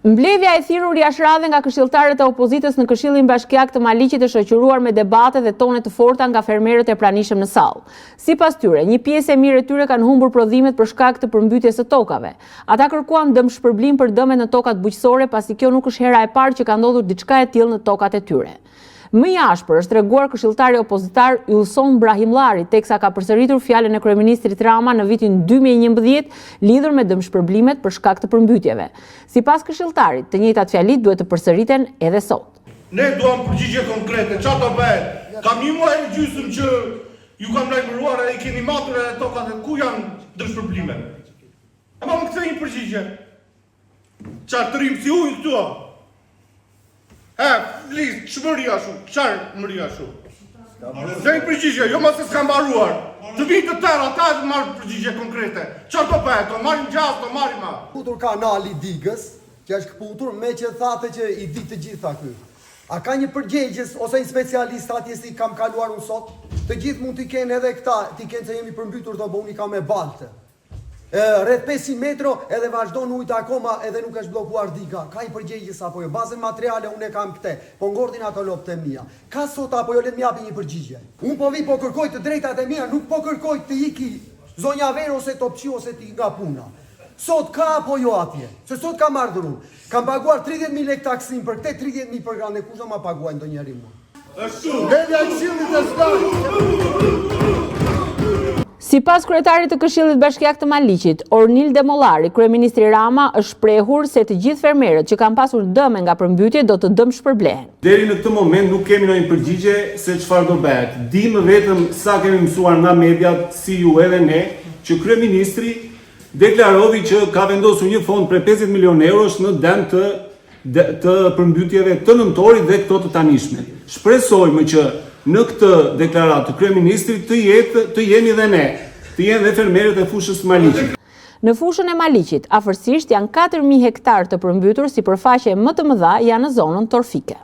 Mbledhja e thirrur jashtë radhe nga këshilltarët e opozitës në Këshillin Bashkiak të Maliqit e shoqëruar me debate dhe tone të forta nga fermerët e pranishëm në sallë. Sipas tyre, një pjesë e mirë e tyre kanë humbur prodhimet për shkak të përmbytjes së tokave. Ata kërkuan dëmshpërblim për dëmet në tokat bujqësore, pasi kjo nuk është hera e parë që ka ndodhur diçka e tillë në tokat e tyre. Më i ashpër është treguar këshilltari opozitar Ylson Brahimllari, teksa ka përsëritur fjalën e kryeministrit Rama në vitin 2011 lidhur me dëmshpërblimet për shkak të përmbytjeve. Sipas këshilltarit, të njëjtat fjali duhet të përsëriten edhe sot. Ne duam përgjigje konkrete, çfarë do bëhet? Kam një muaj e gjysmë që ju kam lajmëruar e i keni matur edhe tokat e ku janë dëmshpërblimet? Ama më kthej një përgjigje. Çfarë të rrim si ujë këtu? Flis, ç'mëria shumë, çfarë mëria shumë? Zënë përgjigje, jo mos e s'kam mbaruar. Të vinë të tërë, ata të marrë përgjigje konkrete. Çfarë do bëhet? Do marrim gjasë, do marrim ma. Putur kanali Digës, që është këputur me që thate që i di të gjitha ky. A ka një përgjegjes ose një specialist atje si kam kaluar unë sot? Të gjithë mund t'i kenë edhe këta, t'i kenë se jemi përmbytur të unë i kam e balte. Rreth 500 metro edhe vazhdon ujtë akoma edhe nuk është blokuar diga. Ka i përgjegjes apo jo? Bazën materiale unë e kam këte, po ngordin ato lopët e mia. Ka sot apo jo, le të m'japi një përgjigje. Unë po vi po kërkoj të drejtat e mia, nuk po kërkoj të iki zonja Ver ose Topçi ose ti nga puna. Sot ka apo jo atje? Se sot kam ardhur unë. Kam paguar 30.000 lekë taksim për këtë, 30.000 për granë, kush do ma paguaj ndonjëri mua? Ledja e Këshillit të Shtat. Sipas kryetarit të Këshillit Bashkiak të Maliqit, Ornil Demollari, kryeministri Rama është shprehur se të gjithë fermerët që kanë pasur dëme nga përmbytje do të dëmshpërblehen. Deri në këtë moment nuk kemi ndonjë përgjigje se çfarë do bëhet. Dimë vetëm sa kemi mësuar nga mediat, si ju edhe ne, që kryeministri deklarovi që ka vendosur një fond për 50 milion eurosh në dëm të përmbytjeve të nëntorit dhe këto të tanishme. Shpresojmë që në këtë deklaratë të kryeministrit të jemi dhe ne, të jenë dhe fermerët e fushës të Maliqit. Në fushën e Maliqit, afërsisht janë 4.000 hektar të përmbytur si përfaqe më të mëdha janë në zonën torfike.